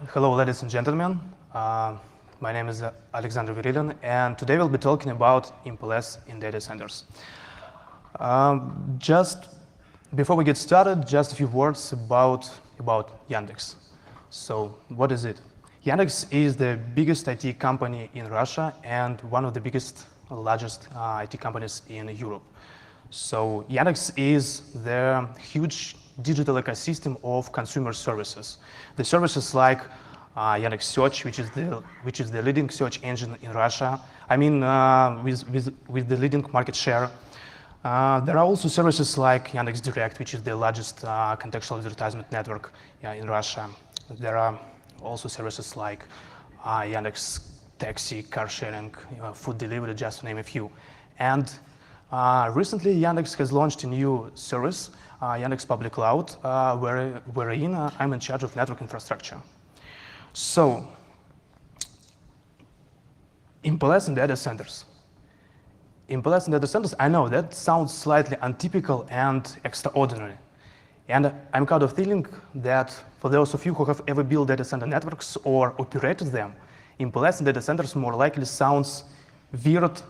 Hello, ladies and gentlemen. My name is Alexander Virilin, and today we'll be talking about MPLS in data centers. Just before we get started, just a few words about Yandex. So, what is it? Yandex is the biggest IT company in Russia and one of the largest IT companies in Europe. So, Yandex is the huge digital ecosystem of consumer services. The services like Yandex Search, which is the leading search engine in Russia. I mean, with the leading market share. There are also services like Yandex Direct, which is the largest contextual advertisement network in Russia. There are also services like Yandex Taxi, car sharing, food delivery, just to name a few. And recently, Yandex has launched a new service, Yandex Public Cloud, wherein I'm in charge of network infrastructure. So, MPLS in data centers. MPLS in data centers, I know that sounds slightly untypical and extraordinary. And I'm kind of feeling that for those of you who have ever built data center networks or operated them, MPLS in data centers more likely sounds weird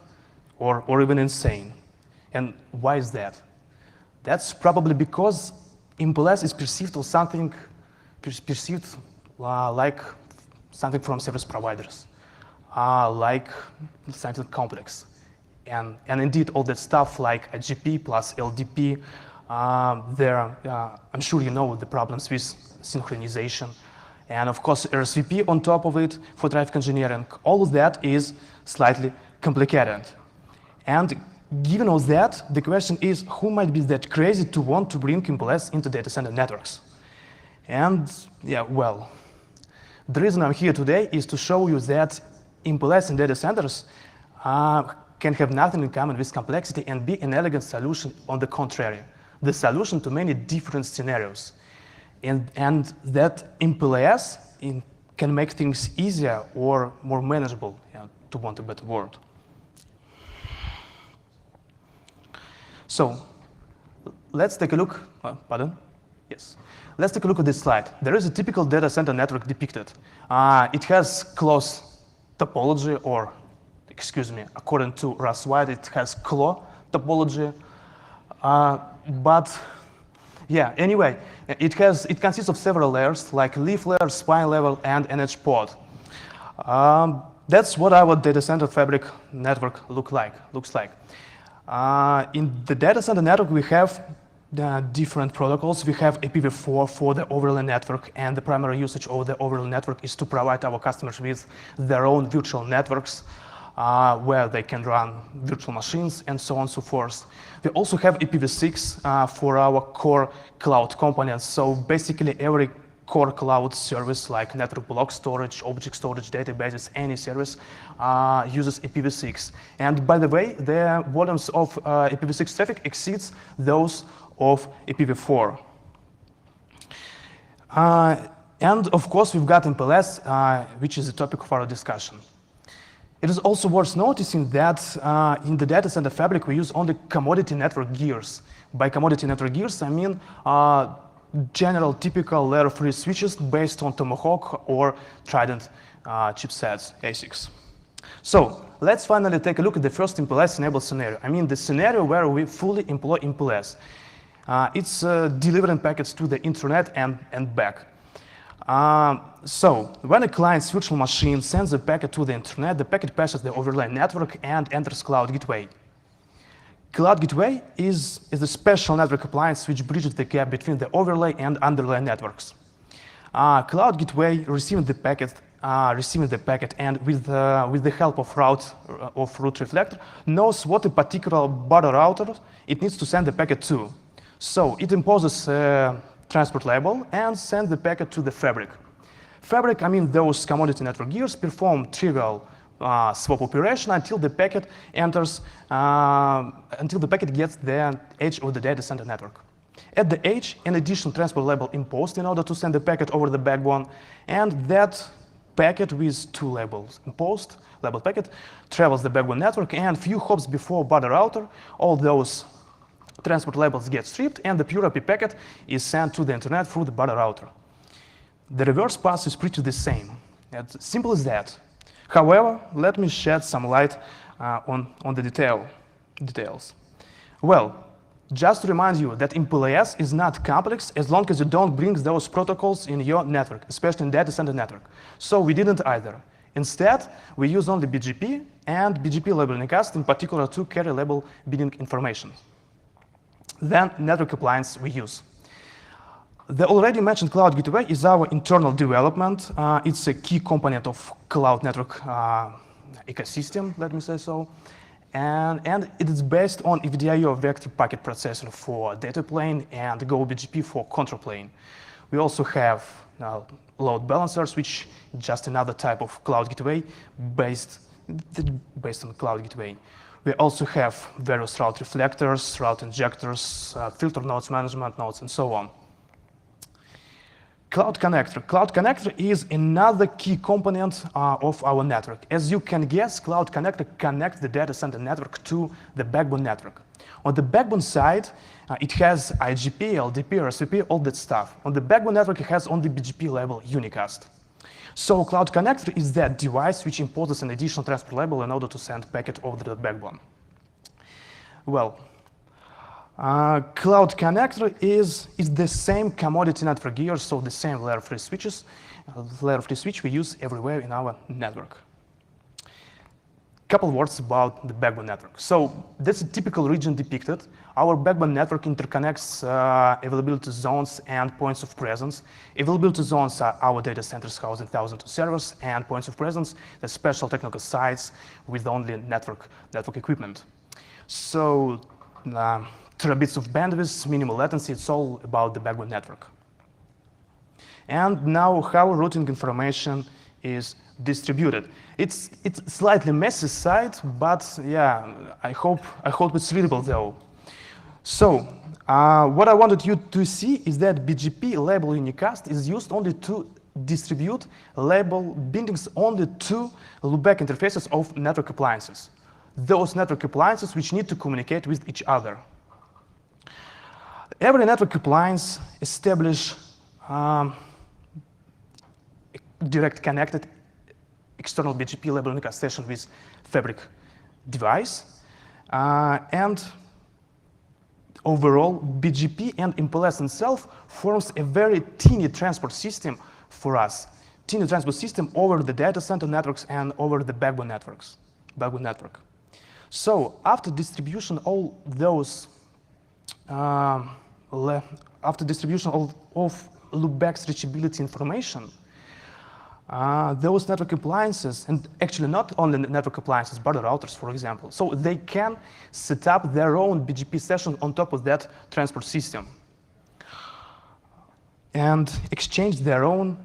or even insane. And why is that? That's probably because MPLS is perceived like something from service providers, like something complex. And indeed, all that stuff like IGP plus LDP, I'm sure you know the problems with synchronization. And of course, RSVP on top of it for traffic engineering. All of that is slightly complicated. And given all that, the question is, who might be that crazy to want to bring MPLS into data center networks? And yeah, well, the reason I'm here today is to show you that MPLS in data centers can have nothing in common with complexity and be an elegant solution. On the contrary, the solution to many different scenarios. And that MPLS can make things easier or more manageable, to want a better word. So, let's take a look, pardon? Yes. Let's take a look at this slide. There is a typical data center network depicted. It has close topology, or, excuse me, according to Russ White, it has claw topology. But, yeah, anyway, it consists of several layers, like leaf layer, spine level, and NH pod. That's what our data center fabric network looks like. In the data center network, we have different protocols. We have IPv4 for the overlay network, and the primary usage of the overlay network is to provide our customers with their own virtual networks where they can run virtual machines and so on and so forth. We also have IPv6 for our core cloud components. So basically every core cloud service like network block storage, object storage, databases, any service uses IPv6. And by the way, the volumes of IPv6 traffic exceeds those of IPv4. And of course, we've got MPLS, which is the topic of our discussion. It is also worth noticing that in the data center fabric, we use only commodity network gears. By commodity network gears, I mean general typical layer-free switches based on Tomahawk or Trident chipsets, ASICs. So let's finally take a look at the first MPLS-enabled scenario. I mean the scenario where we fully employ MPLS. It's delivering packets to the internet and back. So when a client's virtual machine sends a packet to the internet, the packet passes the overlay network and enters Cloud Gateway. Cloud Gateway is a special network appliance which bridges the gap between the overlay and underlay networks. Cloud Gateway receiving the packet and with the help of route reflector knows what a particular border router it needs to send the packet to. So it imposes a transport label and sends the packet to the fabric. Fabric, I mean those commodity network gears, perform trivial swap operation until the packet enters, until the packet gets the edge of the data center network. At the edge, an additional transport label imposed in order to send the packet over the backbone, and that packet with two labels imposed, labeled packet, travels the backbone network, and few hops before border router, all those transport labels get stripped, and the pure IP packet is sent to the internet through the border router. The reverse path is pretty the same. It's simple as that. However, let me shed some light on the details. Well, just to remind you that MPLS is not complex as long as you don't bring those protocols in your network, especially in data center network. So we didn't either. Instead, we use only BGP and BGP label unicast, in particular to carry label bidding information. Then network appliance we use. The already mentioned Cloud Gateway is our internal development. It's a key component of cloud network ecosystem, let me say so. And it is based on VDIO vector packet processing for data plane and Go BGP for control plane. We also have load balancers, which is just another type of cloud gateway based on cloud gateway. We also have various route reflectors, route injectors, filter nodes, management nodes, and so on. Cloud Connector. Cloud Connector is another key component of our network. As you can guess, Cloud Connector connects the data center network to the backbone network. On the backbone side, it has IGP, LDP, RSVP, all that stuff. On the backbone network, it has only BGP level unicast. So Cloud Connector is that device which imposes an additional transport label in order to send packet over the backbone. Well, Cloud Connector is the same commodity network gear, so the same layer-free switches, layer-free switch we use everywhere in our network. Couple words about the backbone network. So that's a typical region depicted. Our backbone network interconnects availability zones and points of presence. Availability zones are our data centers housing thousands of servers, and points of presence, the special technical sites with only network equipment. So terabits of bandwidth, minimal latency, it's all about the backbone network. And now how routing information is distributed. It's slightly messy site, but yeah, I hope it's readable though. So what I wanted you to see is that BGP label unicast is used only to distribute label bindings only to loopback interfaces of network appliances. Those network appliances which need to communicate with each other. Every network appliance establish direct connected external BGP label unicast station with fabric device. And overall, BGP and MPLS itself forms a very teeny transport system for us. Teeny transport system over the data center networks and over the backbone network. So after distribution, all those after distribution of loopback's reachability information, those network appliances, and actually not only network appliances, but the routers, for example, so they can set up their own BGP session on top of that transport system and exchange their own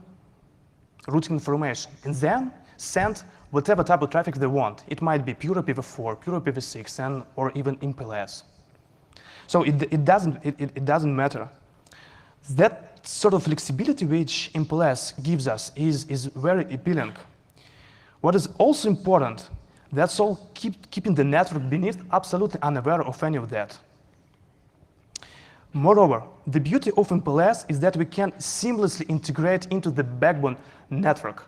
routing information, and then send whatever type of traffic they want. It might be pure IPv4, pure IPv6, or even MPLS. So it doesn't matter. That sort of flexibility which MPLS gives us is very appealing. What is also important, that's all keeping the network beneath absolutely unaware of any of that. Moreover, the beauty of MPLS is that we can seamlessly integrate into the backbone network.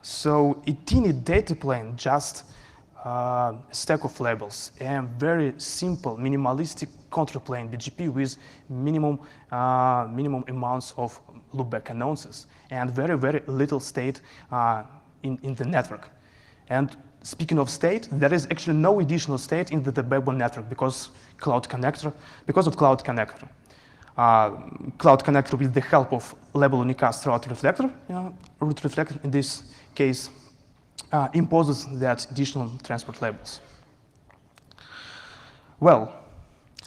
So a teeny data plane, just a stack of labels, and very simple, minimalistic control plane BGP with minimum amounts of loopback announces, and very, very little state in the network. And speaking of state, there is actually no additional state in the backbone network because of Cloud Connector. Cloud Connector, with the help of label unicast route reflector, in this case, imposes that additional transport labels. Well,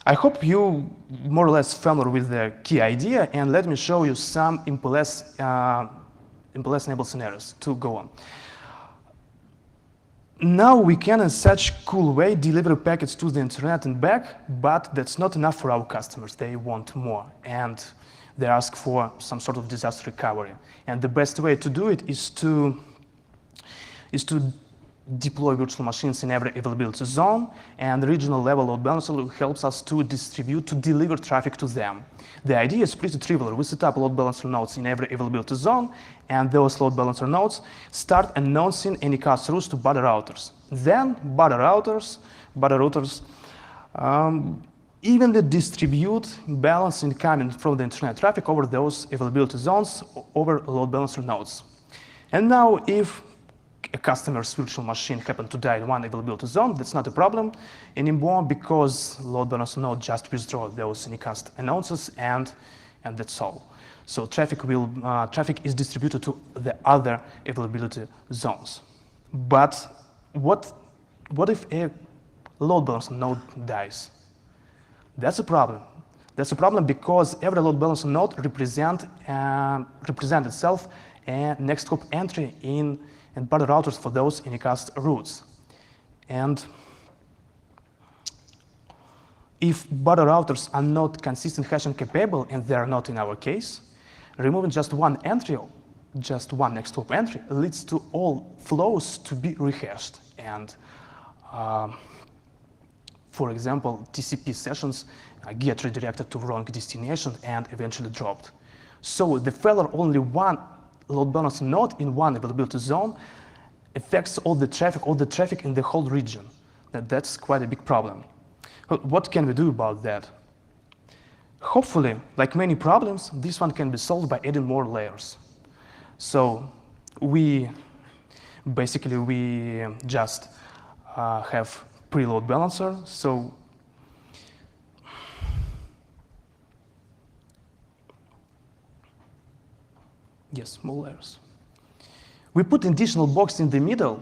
I hope you more or less familiar with the key idea, and let me show you some MPLS-enabled scenarios to go on. Now we can, in such cool way, deliver packets to the internet and back, but that's not enough for our customers. They want more, and they ask for some sort of disaster recovery. And the best way to do it is to deploy virtual machines in every availability zone, and the regional level load balancer helps us to deliver traffic to them. The idea is pretty trivial. We set up load balancer nodes in every availability zone, and those load balancer nodes start announcing any cast routes to body routers. Then body routers evenly distribute balance incoming from the internet traffic over those availability zones over load balancer nodes. And now if a customer's virtual machine happened to die in one availability zone, that's not a problem anymore because load balancer node just withdraw those unicast announces and that's all. So traffic is distributed to the other availability zones. But what if a load balancer node dies? That's a problem. That's a problem because every load balancer node represents itself a next hop entry in body routers for those unicast routes. And if body routers are not consistent hashing capable, and they are not in our case, removing just one entry, just one next hop entry, leads to all flows to be rehashed. And for example, TCP sessions get redirected to wrong destination and eventually dropped. So the failure only one load balancer node in one availability zone affects all the traffic in the whole region. That's quite a big problem. What can we do about that? Hopefully, like many problems, this one can be solved by adding more layers. So we just have preload balancer. So yes, more layers. We put additional box in the middle.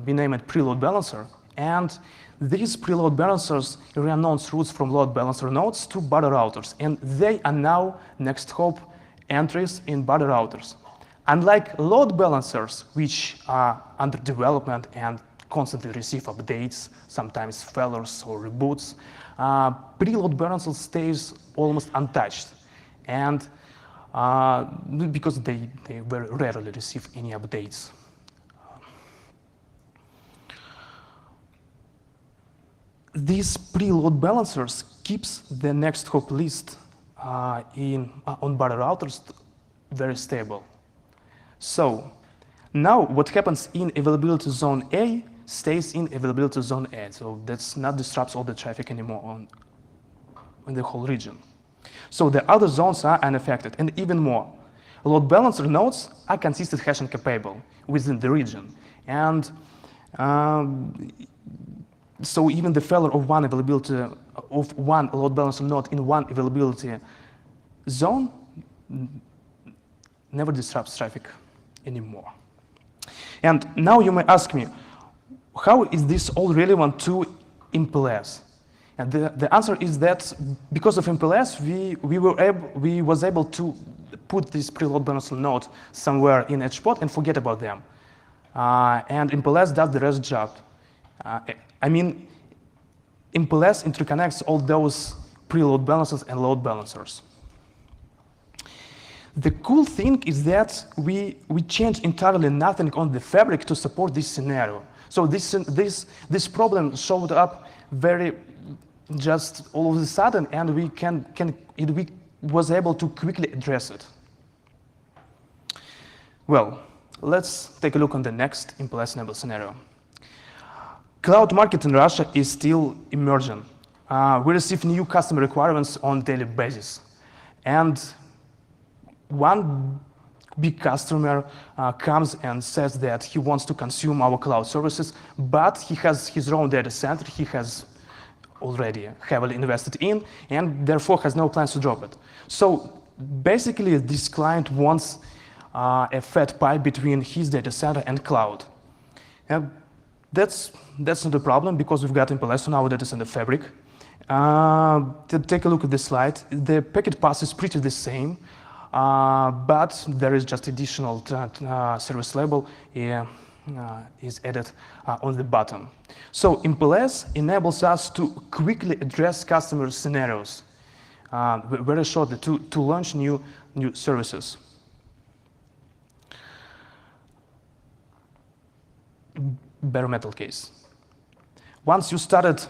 We name it preload balancer. And these preload balancers reannounce routes from load balancer nodes to body routers. And they are now next hop entries in body routers. Unlike load balancers, which are under development and constantly receive updates, sometimes failures or reboots, preload balancer stays almost untouched. And because they very rarely receive any updates. These preload balancers keeps the next hop list on body routers very stable. So now what happens in availability zone A stays in availability zone A. So that's not disrupts all the traffic anymore in the whole region. So the other zones are unaffected, and even more. Load balancer nodes are consistent hashing capable within the region. And so even the failure of one load balancer node in one availability zone never disrupts traffic anymore. And now you may ask me, how is this all relevant to MPLS? And the answer is that because of MPLS, we was able to put this preload balancer node somewhere in HPod and forget about them. And MPLS does the rest job. I mean, MPLS interconnects all those preload balancers and load balancers. The cool thing is that we changed entirely nothing on the fabric to support this scenario. So this problem showed up very just all of a sudden, and we was able to quickly address it. Well, let's take a look on the next MPLS enabled scenario. Cloud market in Russia is still emerging. We receive new customer requirements on a daily basis. And one big customer comes and says that he wants to consume our cloud services, but he has his own data center he has already heavily invested in, and therefore has no plans to drop it. So basically, this client wants a fat pie between his data center and cloud. And that's not a problem because we've got MPLS on our data center fabric. Take a look at this slide. The packet path is pretty the same, but there is just additional service label is added on the bottom. So MPLS enables us to quickly address customer scenarios very shortly to launch new services. bare metal case. Once you started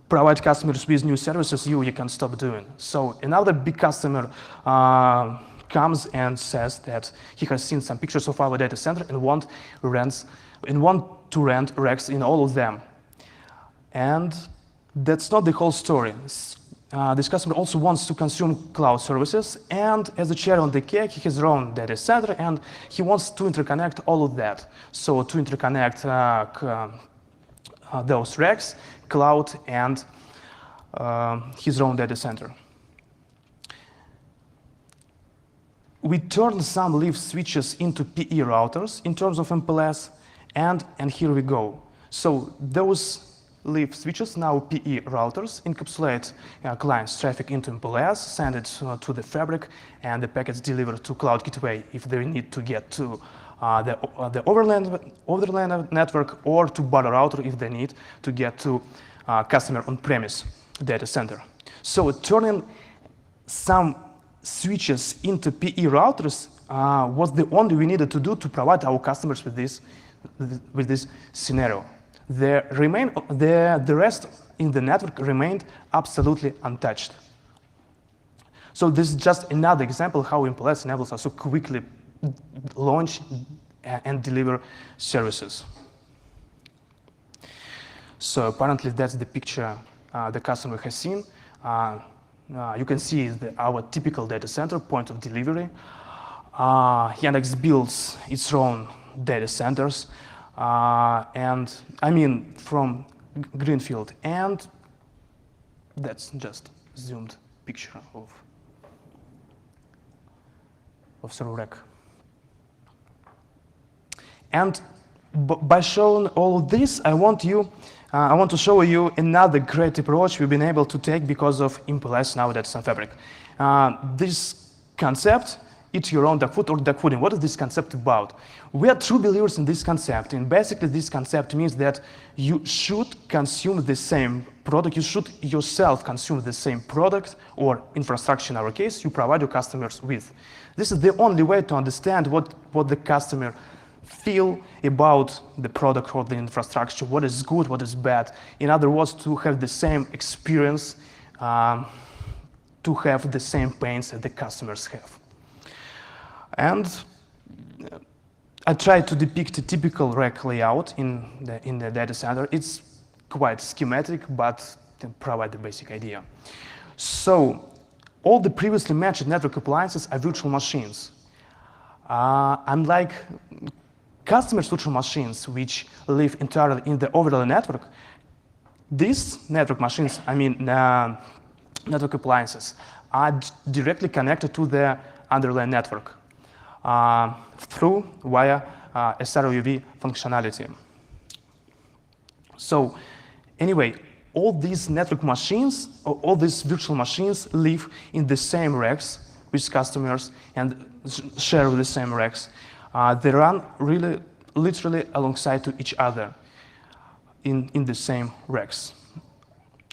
provide customers with new services, you can stop doing. So another big customer comes and says that he has seen some pictures of our data center and want to rent racks in all of them. And that's not the whole story. This customer also wants to consume cloud services, and as a cherry on the cake, he has his own data center, and he wants to interconnect all of that. So to interconnect those racks, cloud, and his own data center. We turned some leaf switches into PE routers in terms of MPLS, and here we go. So those leaf switches, now PE routers, encapsulate client's traffic into MPLS, send it to the fabric, and the packets delivered to cloud gateway if they need to get to the overland network, or to border router if they need to get to customer on-premise data center. So turning some switches into PE routers was the only we needed to do to provide our customers with this scenario. The rest in the network remained absolutely untouched. So this is just another example how MPLS enables us to quickly launch and deliver services. So apparently that's the picture the customer has seen. You can see our typical data center point of delivery. Yandex builds its own data centers, and I mean from greenfield, and that's just a zoomed picture of server rack. And by showing all of this, I want to show you another great approach we've been able to take because of MPLS now that's on Fabric. This concept, eat your own dog food or dog fooding. What is this concept about? We are true believers in this concept, and basically this concept means that you should consume the same product, you should yourself consume the same product or infrastructure in our case you provide your customers with. This is the only way to understand what the customer feel about the product or the infrastructure, what is good, what is bad. In other words, to have the same experience, to have the same pains that the customers have. And I tried to depict a typical rack layout in the data center. It's quite schematic, but can provide the basic idea. So all the previously mentioned network appliances are virtual machines. Unlike customers' virtual machines, which live entirely in the overlay network, these network machines, network appliances, are directly connected to the underlying network via SRUV functionality. So anyway, all these network machines, all these virtual machines live in the same racks with customers and share the same racks. They run really, literally alongside to each other in the same racks.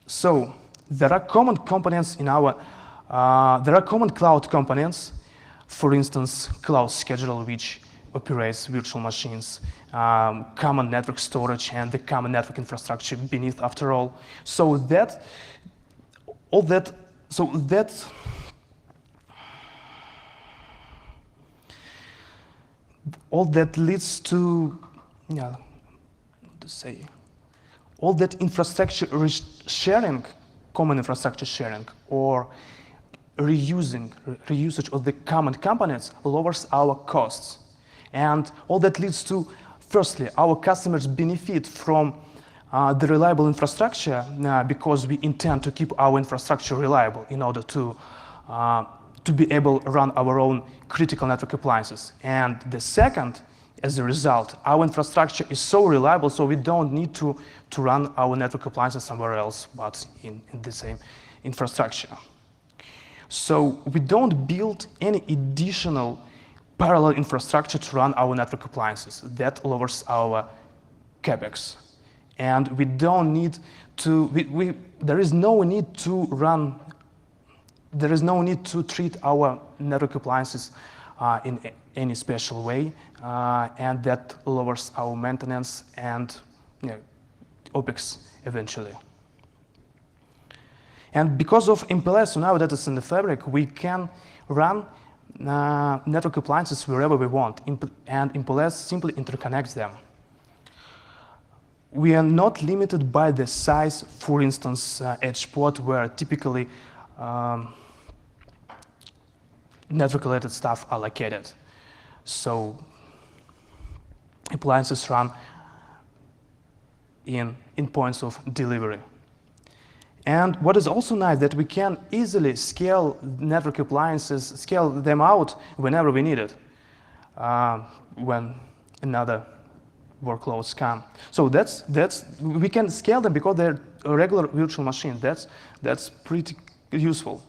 So there are common components in there are common cloud components, for instance, cloud schedule, which operates virtual machines, common network storage, and the common network infrastructure beneath, after all. So all that leads to, all that infrastructure sharing, common infrastructure sharing, or reusage of the common components lowers our costs. And all that leads to, firstly, our customers benefit from the reliable infrastructure because we intend to keep our infrastructure reliable in order to be able to run our own critical network appliances. And the second, as a result, our infrastructure is so reliable, so we don't need to run our network appliances somewhere else, but in the same infrastructure. So we don't build any additional parallel infrastructure to run our network appliances. That lowers our CapEx. And we don't need to, there is no need to treat our network appliances in any special way, and that lowers our maintenance and OPEX eventually. And because of MPLS, now that it's in the fabric, we can run network appliances wherever we want, and MPLS simply interconnects them. We are not limited by the size, for instance, edge port, where typically network-related stuff are located. So appliances run in points of delivery. And what is also nice that we can easily scale network appliances, scale them out whenever we need it, when another workloads come. So we can scale them because they're a regular virtual machine. That's pretty useful.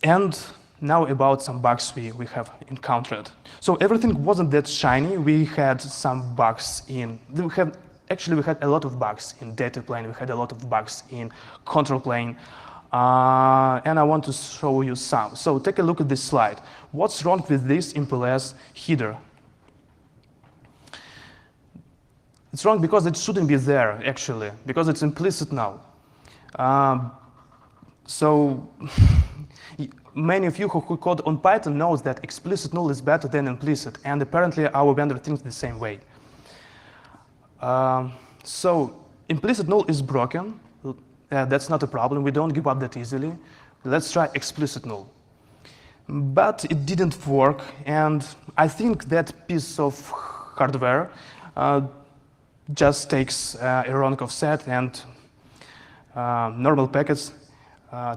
And now about some bugs we have encountered. So everything wasn't that shiny. We had some bugs Actually, we had a lot of bugs in data plane. We had a lot of bugs in control plane. And I want to show you some. So take a look at this slide. What's wrong with this MPLS header? It's wrong because it shouldn't be there, actually, because it's implicit now. So many of you who code on Python knows that explicit null is better than implicit, and apparently our vendor thinks the same way. So implicit null is broken. That's not a problem. We don't give up that easily. Let's try explicit null. But it didn't work, and I think that piece of hardware just takes a wrong offset, and normal packets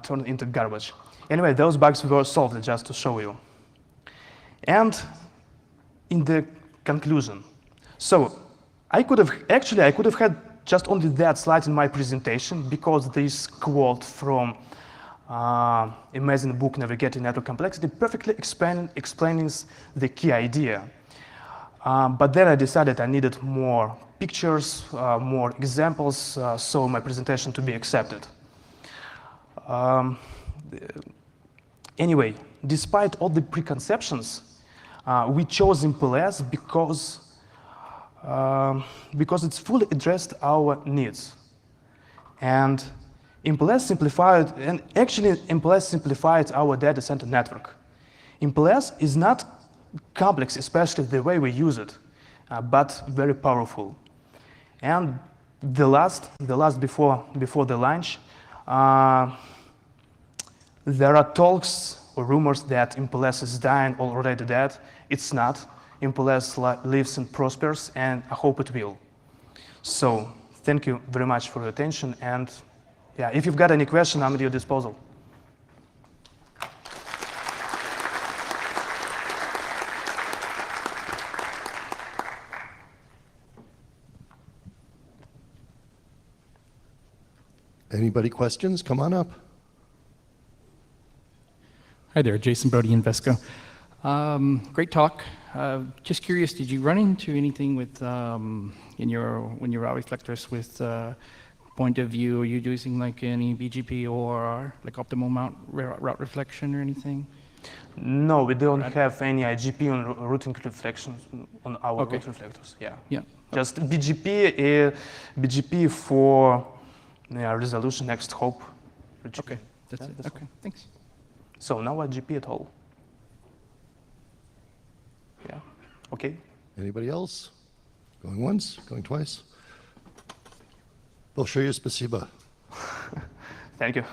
turn into garbage. Anyway, those bugs were solved, just to show you. And in the conclusion, so I could have had just only that slide in my presentation, because this quote from amazing book Navigating Network Complexity perfectly explains the key idea. But then I decided I needed more pictures, more examples, so my presentation to be accepted. Anyway, despite all the preconceptions, we chose MPLS because it's fully addressed our needs. And MPLS simplified our data center network. MPLS is not complex, especially the way we use it, but very powerful. And the last before the launch, there are talks or rumors that MPLS is dying, already dead. It's not. MPLS lives and prospers, and I hope it will. So thank you very much for your attention, and yeah, if you've got any question, I'm at your disposal. Anybody questions? Come on up. Hi there, Jason Brody, Invesco. Great talk. Just curious, did you run into anything with when you route reflectors with point of view? Are you using like any BGP or like optimal route reflection or anything? No, we don't have any IGP on routing reflections on our route reflectors. Yeah. Just BGP for resolution next hop. Okay, that's it. Okay, thanks. So no IGP at all. Yeah. Okay. Anybody else? Going once, going twice? Большое спасибо. Thank you.